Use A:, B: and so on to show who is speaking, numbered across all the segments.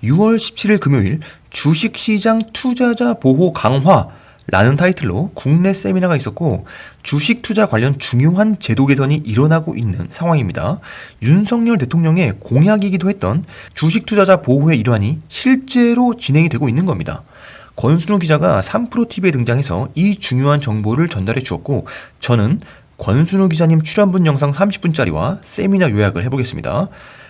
A: 6월 17일 금요일 주식시장 투자자 보호 강화라는 타이틀로 국내 세미나가 있었고 주식 투자 관련 중요한 제도 개선이 일어나고 있는 상황입니다. 윤석열 대통령의 공약이기도 했던 주식 투자자 보호의 일환이 실제로 진행이 되고 있는 겁니다. 권순우 기자가 3프로TV에 등장해서 이 중요한 정보를 전달해 주었고 저는 권순우 기자님 출연분 영상 30분짜리와 세미나 요약을 해보겠습니다.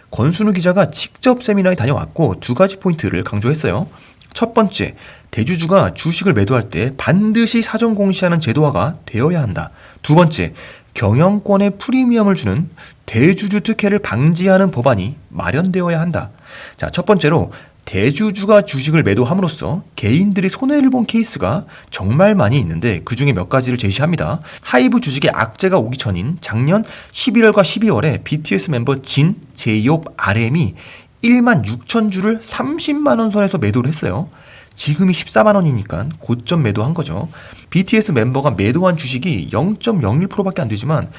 A: 권순우 기자가 직접 세미나에 다녀왔고 두 가지 포인트를 강조했어요. 첫 번째, 대주주가 주식을 매도할 때 반드시 사전 공시하는 제도화가 되어야 한다. 두 번째, 경영권에 프리미엄을 주는 대주주 특혜를 방지하는 법안이 마련되어야 한다. 자, 첫 번째로 대주주가 주식을 매도함으로써 개인들이 손해를 본 케이스가 정말 많이 있는데 그 중에 몇 가지를 제시합니다. 하이브 주식의 악재가 오기 전인 작년 11월과 12월에 BTS 멤버 진, 제이홉, RM이 1만 6천 주를 30만 원 선에서 매도를 했어요. 지금이 14만 원이니까 고점 매도한 거죠. BTS 멤버가 매도한 주식이 0.01%밖에 안 되지만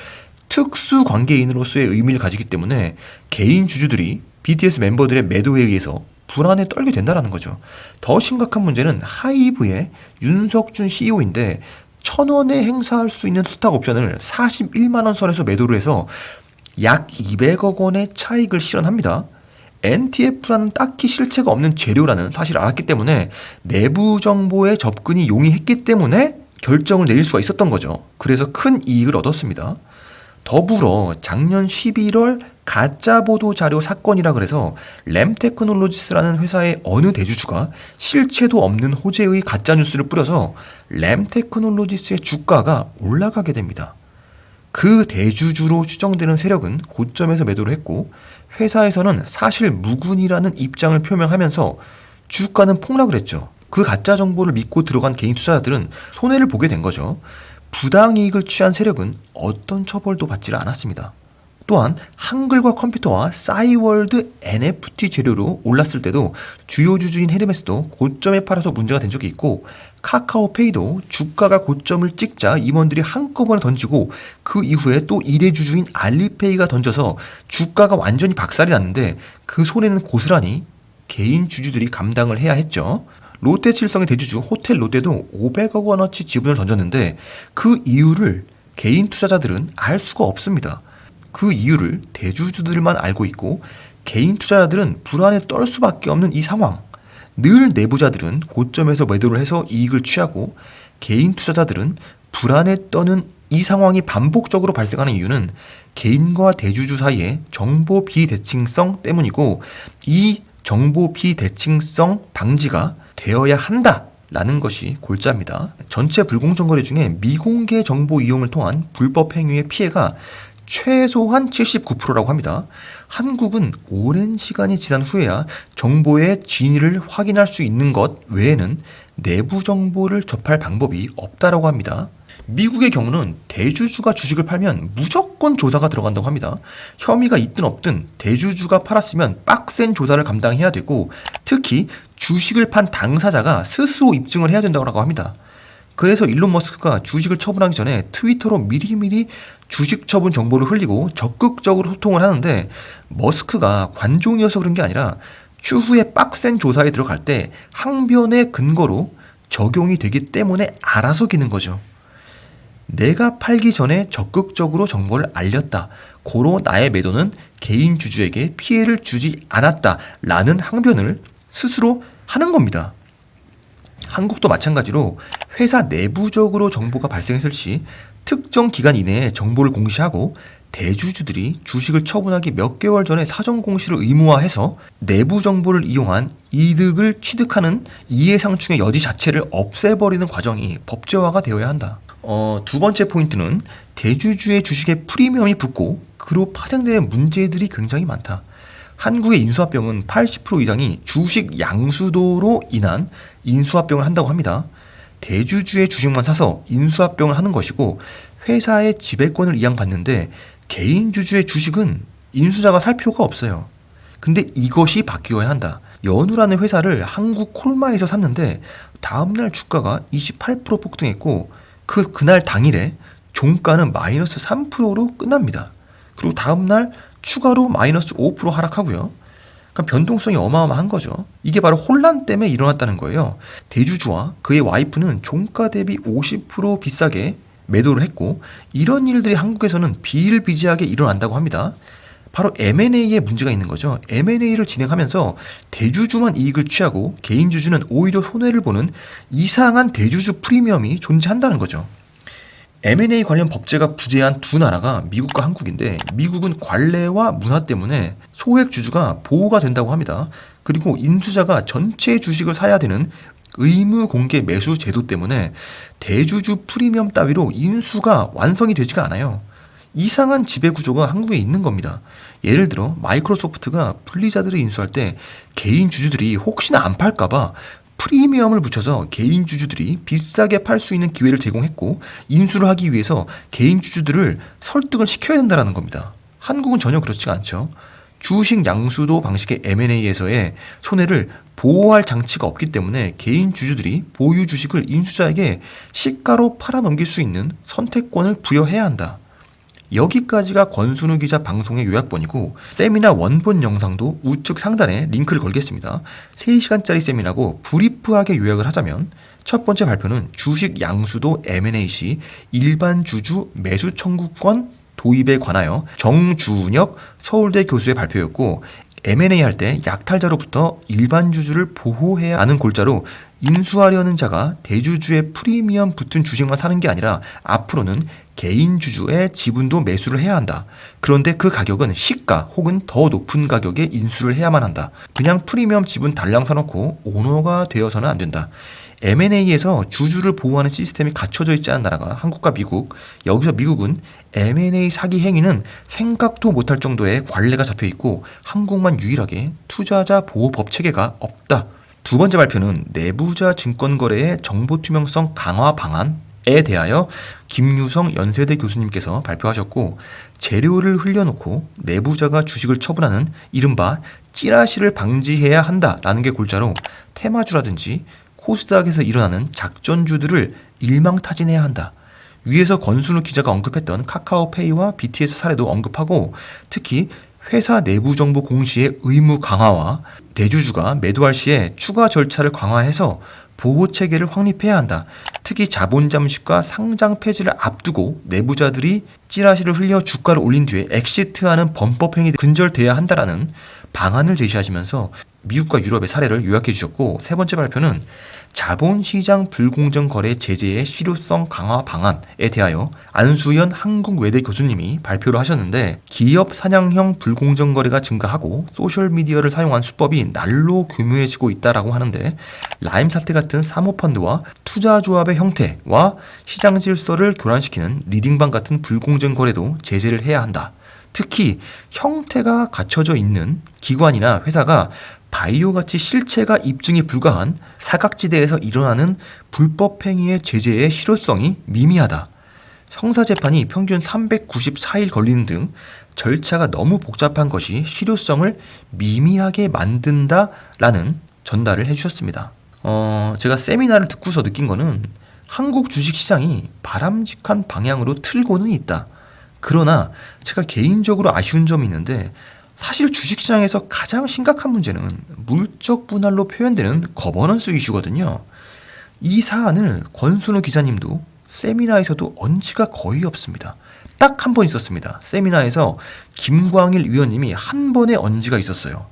A: 특수 관계인으로서의 의미를 가지기 때문에 개인 주주들이 BTS 멤버들의 매도에 의해서 불안에 떨게 된다는 거죠. 더 심각한 문제는 하이브의 윤석준 CEO인데 1,000원에 행사할 수 있는 스탁 옵션을 41만 원 선에서 매도를 해서 약 200억 원의 차익을 실현합니다. NTF라는 딱히 실체가 없는 재료라는 사실을 알았기 때문에 내부 정보에 접근이 용이했기 때문에 결정을 내릴 수가 있었던 거죠. 그래서 큰 이익을 얻었습니다. 더불어 작년 11월 가짜 보도 자료 사건이라 그래서 램테크놀로지스라는 회사의 어느 대주주가 실체도 없는 호재의 가짜 뉴스를 뿌려서 램테크놀로지스의 주가가 올라가게 됩니다. 그 대주주로 추정되는 세력은 고점에서 매도를 했고 회사에서는 사실 무근이라는 입장을 표명하면서 주가는 폭락을 했죠. 그 가짜 정보를 믿고 들어간 개인 투자자들은 손해를 보게 된 거죠. 부당이익을 취한 세력은 어떤 처벌도 받지 않았습니다. 또한 한글과 컴퓨터와 싸이월드 NFT 재료로 올랐을 때도 주요 주주인 헤르메스도 고점에 팔아서 문제가 된 적이 있고 카카오페이도 주가가 고점을 찍자 임원들이 한꺼번에 던지고 그 이후에 또 2대 주주인 알리페이가 던져서 주가가 완전히 박살이 났는데 그 손해는 고스란히 개인 주주들이 감당을 해야 했죠. 롯데칠성의 대주주 호텔 롯데도 500억 원어치 지분을 던졌는데 그 이유를 개인 투자자들은 알 수가 없습니다. 그 이유를 대주주들만 알고 있고 개인 투자자들은 불안에 떨 수밖에 없는 이 상황. 늘 내부자들은 고점에서 매도를 해서 이익을 취하고 개인 투자자들은 불안에 떠는 이 상황이 반복적으로 발생하는 이유는 개인과 대주주 사이의 정보 비대칭성 때문이고 이 정보 비대칭성 방지가 되어야 한다. 라는 것이 골자입니다. 전체 불공정 거래 중에 미공개 정보 이용을 통한 불법 행위의 피해가 최소한 79%라고 합니다. 한국은 오랜 시간이 지난 후에야 정보의 진위를 확인할 수 있는 것 외에는 내부 정보를 접할 방법이 없다라고 합니다. 미국의 경우는 대주주가 주식을 팔면 무조건 조사가 들어간다고 합니다. 혐의가 있든 없든 대주주가 팔았으면 빡센 조사를 감당해야 되고 특히 주식을 판 당사자가 스스로 입증을 해야 된다고 합니다. 그래서 일론 머스크가 주식을 처분하기 전에 트위터로 미리미리 주식 처분 정보를 흘리고 적극적으로 소통을 하는데 머스크가 관종이어서 그런 게 아니라 추후에 빡센 조사에 들어갈 때 항변의 근거로 적용이 되기 때문에 알아서 기는 거죠. 내가 팔기 전에 적극적으로 정보를 알렸다. 고로 나의 매도는 개인 주주에게 피해를 주지 않았다. 라는 항변을 스스로 하는 겁니다. 한국도 마찬가지로 회사 내부적으로 정보가 발생했을 시 특정 기간 이내에 정보를 공시하고 대주주들이 주식을 처분하기 몇 개월 전에 사전 공시를 의무화해서 내부 정보를 이용한 이득을 취득하는 이해상충의 여지 자체를 없애버리는 과정이 법제화가 되어야 한다. 두 번째 포인트는 대주주의 주식에 프리미엄이 붙고 그로 파생되는 문제들이 굉장히 많다. 한국의 인수합병은 80% 이상이 주식 양수도로 인한 인수합병을 한다고 합니다. 대주주의 주식만 사서 인수합병을 하는 것이고 회사의 지배권을 이양받는데 개인 주주의 주식은 인수자가 살 필요가 없어요. 근데 이것이 바뀌어야 한다. 연우라는 회사를 한국 콜마에서 샀는데 다음날 주가가 28% 폭등했고 그날 당일에 종가는 마이너스 3%로 끝납니다. 그리고 다음날 추가로 마이너스 5% 하락하고요. 그러니까 변동성이 어마어마한 거죠. 이게 바로 혼란 때문에 일어났다는 거예요. 대주주와 그의 와이프는 종가 대비 50% 비싸게 매도를 했고, 이런 일들이 한국에서는 비일비재하게 일어난다고 합니다. 바로 M&A에 문제가 있는 거죠. M&A를 진행하면서 대주주만 이익을 취하고 개인주주는 오히려 손해를 보는 이상한 대주주 프리미엄이 존재한다는 거죠. M&A 관련 법제가 부재한 두 나라가 미국과 한국인데, 미국은 관례와 문화 때문에 소액 주주가 보호가 된다고 합니다. 그리고 인수자가 전체 주식을 사야 되는 의무 공개 매수 제도 때문에 대주주 프리미엄 따위로 인수가 완성이 되지가 않아요. 이상한 지배 구조가 한국에 있는 겁니다. 예를 들어 마이크로소프트가 블리자드를 인수할 때 개인 주주들이 혹시나 안 팔까봐 프리미엄을 붙여서 개인 주주들이 비싸게 팔 수 있는 기회를 제공했고, 인수를 하기 위해서 개인 주주들을 설득을 시켜야 된다는 겁니다. 한국은 전혀 그렇지가 않죠. 주식 양수도 방식의 M&A에서의 손해를 보호할 장치가 없기 때문에 개인 주주들이 보유 주식을 인수자에게 시가로 팔아넘길 수 있는 선택권을 부여해야 한다. 여기까지가 권순우 기자 방송의 요약본이고, 세미나 원본 영상도 우측 상단에 링크를 걸겠습니다. 3시간짜리 세미나고, 브리프하게 요약을 하자면 첫 번째 발표는 주식 양수도 M&A 시 일반 주주 매수 청구권 도입에 관하여 정준혁 서울대 교수의 발표였고, M&A 할 때 약탈자로부터 일반 주주를 보호해야 하는 골자로 인수하려는 자가 대주주의 프리미엄 붙은 주식만 사는 게 아니라 앞으로는 개인 주주의 지분도 매수를 해야 한다. 그런데 그 가격은 시가 혹은 더 높은 가격에 인수를 해야만 한다. 그냥 프리미엄 지분 달랑 사놓고 오너가 되어서는 안 된다. M&A에서 주주를 보호하는 시스템이 갖춰져 있지 않은 나라가 한국과 미국. 여기서 미국은 M&A 사기 행위는 생각도 못할 정도의 관례가 잡혀 있고, 한국만 유일하게 투자자 보호법 체계가 없다. 두 번째 발표는 내부자 증권거래의 정보투명성 강화 방안에 대하여 김유성 연세대 교수님께서 발표하셨고, 재료를 흘려놓고 내부자가 주식을 처분하는 이른바 찌라시를 방지해야 한다라는 게 골자로 테마주라든지 코스닥에서 일어나는 작전주들을 일망타진해야 한다. 위에서 권순우 기자가 언급했던 카카오페이와 BTS 사례도 언급하고, 특히 회사 내부 정보 공시의 의무 강화와 대주주가 매도할 시에 추가 절차를 강화해서 보호 체계를 확립해야 한다. 특히 자본 잠식과 상장 폐지를 앞두고 내부자들이 찌라시를 흘려 주가를 올린 뒤에 엑시트하는 범법 행위 근절돼야 한다라는 방안을 제시하시면서 미국과 유럽의 사례를 요약해 주셨고, 세 번째 발표는 자본시장 불공정 거래 제재의 실효성 강화 방안에 대하여 안수연 한국외대 교수님이 발표를 하셨는데, 기업 사냥형 불공정 거래가 증가하고 소셜미디어를 사용한 수법이 날로 교묘해지고 있다라고 하는데, 라임 사태 같은 사모펀드와 투자조합의 형태와 시장 질서를 교란시키는 리딩방 같은 불공정 거래도 제재를 해야 한다. 특히 형태가 갖춰져 있는 기관이나 회사가 바이오같이 실체가 입증이 불가한 사각지대에서 일어나는 불법 행위의 제재의 실효성이 미미하다. 형사재판이 평균 394일 걸리는 등 절차가 너무 복잡한 것이 실효성을 미미하게 만든다라는 전달을 해주셨습니다. 제가 세미나를 듣고서 느낀 거는 한국 주식시장이 바람직한 방향으로 틀고는 있다. 그러나 제가 개인적으로 아쉬운 점이 있는데, 사실 주식시장에서 가장 심각한 문제는 물적 분할로 표현되는 거버넌스 이슈거든요. 이 사안을 권순우 기자님도 세미나에서도 언지가 거의 없습니다. 딱 한 번 있었습니다. 세미나에서 김광일 위원님이 한 번의 언지가 있었어요.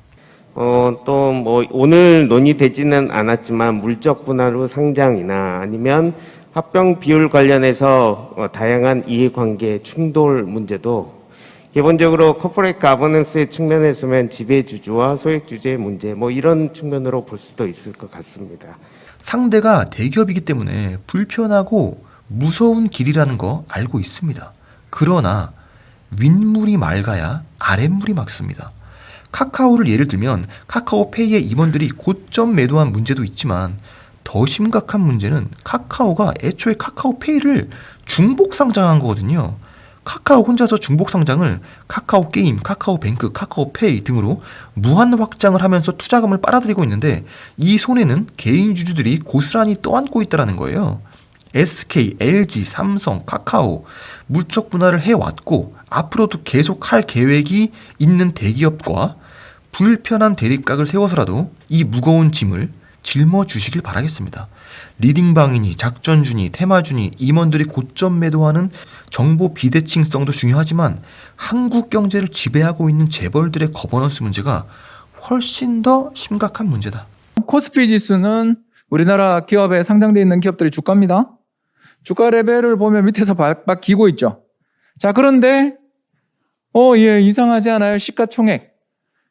B: 또 뭐 오늘 논의되지는 않았지만 물적 분할 후 상장이나 아니면 합병 비율 관련해서 다양한 이해관계 충돌 문제도 기본적으로 코퍼레이트 가버넌스의 측면에서는 지배주주와 소액주주의 문제 뭐 이런 측면으로 볼 수도 있을 것 같습니다.
A: 상대가 대기업이기 때문에 불편하고 무서운 길이라는 거 알고 있습니다. 그러나 윗물이 맑아야 아랫물이 맑습니다. 카카오를 예를 들면 카카오페이의 임원들이 고점 매도한 문제도 있지만, 더 심각한 문제는 카카오가 애초에 카카오페이를 중복 상장한 거거든요. 카카오 혼자서 중복 상장을 카카오 게임, 카카오 뱅크, 카카오페이 등으로 무한 확장을 하면서 투자금을 빨아들이고 있는데, 이 손해는 개인 주주들이 고스란히 떠안고 있다는 거예요. SK, LG, 삼성, 카카오 물적 분할을 해왔고 앞으로도 계속 할 계획이 있는 대기업과 불편한 대립각을 세워서라도 이 무거운 짐을 짊어주시길 바라겠습니다. 리딩방이니 작전주니 테마주니 임원들이 고점 매도하는 정보 비대칭성도 중요하지만 한국 경제를 지배하고 있는 재벌들의 거버넌스 문제가 훨씬 더 심각한 문제다.
C: 코스피 지수는 우리나라 기업에 상장되어 있는 기업들의 주가입니다. 주가 레벨을 보면 밑에서 박박 기고 있죠. 자, 그런데 예, 이상하지 않아요? 시가총액.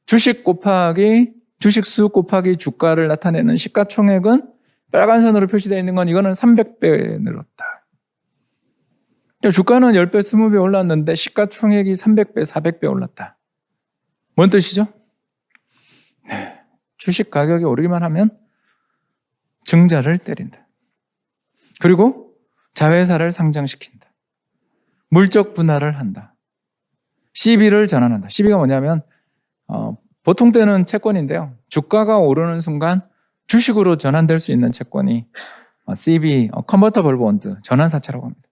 C: 주식 수 곱하기 주가를 나타내는 시가총액은 빨간 선으로 표시되어 있는 건 이거는 300배 늘었다. 그러니까 주가는 10배, 20배 올랐는데 시가총액이 300배, 400배 올랐다. 뭔 뜻이죠? 네. 주식 가격이 오르기만 하면 증자를 때린다. 그리고 자회사를 상장시킨다. 물적 분할을 한다. CB를 전환한다. CB가 뭐냐면 보통 때는 채권인데요. 주가가 오르는 순간 주식으로 전환될 수 있는 채권이 CB, 컨버터블 본드, 전환사채라고 합니다.